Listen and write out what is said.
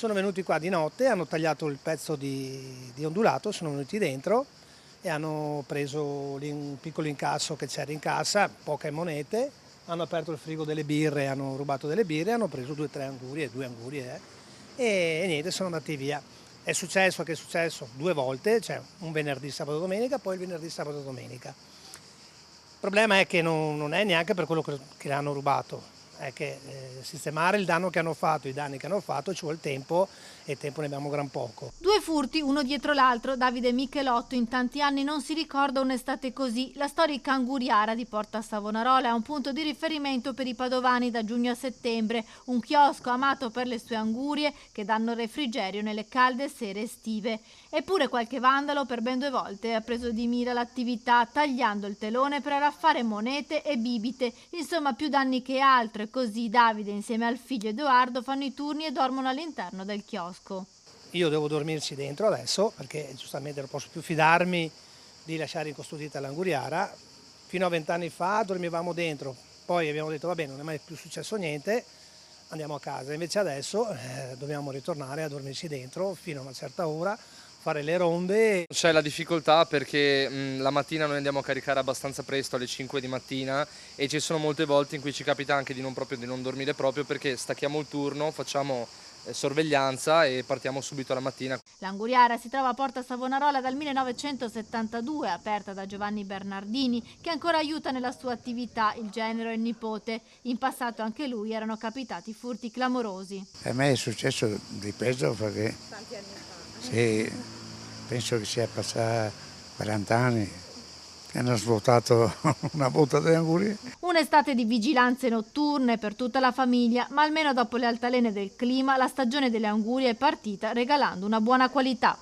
Sono venuti qua di notte, hanno tagliato il pezzo di ondulato, sono venuti dentro e hanno preso un piccolo incasso che c'era in cassa, poche monete, hanno aperto il frigo delle birre, hanno rubato delle birre, hanno preso 2 angurie e niente, sono andati via. È successo che è successo 2 volte, cioè un venerdì, sabato, domenica, poi il venerdì, sabato, domenica. Il problema è che non è neanche per quello che hanno rubato, è che sistemare il danno che hanno fatto, i danni che hanno fatto, ci vuole tempo e tempo ne abbiamo gran poco. 2 furti, uno dietro l'altro. Davide Michelotto in tanti anni non si ricorda un'estate così. La storica Anguriara di Porta Savonarola è un punto di riferimento per i padovani da giugno a settembre, un chiosco amato per le sue angurie che danno refrigerio nelle calde sere estive. Eppure qualche vandalo per ben 2 volte ha preso di mira l'attività, tagliando il telone per araffare monete e bibite, insomma più danni che altro, e così Davide insieme al figlio Edoardo fanno i turni e dormono all'interno del chiosco. Io devo dormirci dentro adesso perché giustamente non posso più fidarmi di lasciare incustodita l'Anguriara. Fino a 20 anni fa dormivamo dentro, poi abbiamo detto va bene, non è mai più successo niente, andiamo a casa. Invece adesso dobbiamo ritornare a dormirci dentro fino a una certa ora, fare le ronde. C'è la difficoltà perché la mattina noi andiamo a caricare abbastanza presto, alle 5 di mattina, e ci sono molte volte in cui ci capita anche di non dormire proprio perché stacchiamo il turno, facciamo sorveglianza e partiamo subito la mattina. L'Anguriara si trova a Porta Savonarola dal 1972, aperta da Giovanni Bernardini, che ancora aiuta nella sua attività il genero e il nipote. In passato anche lui erano capitati furti clamorosi. A me è successo di peggio perché Tanti anni fa. sì, penso che sia passati 40 anni che hanno svuotato una botta di angurie. Un'estate di vigilanze notturne per tutta la famiglia, ma almeno dopo le altalene del clima la stagione delle angurie è partita regalando una buona qualità.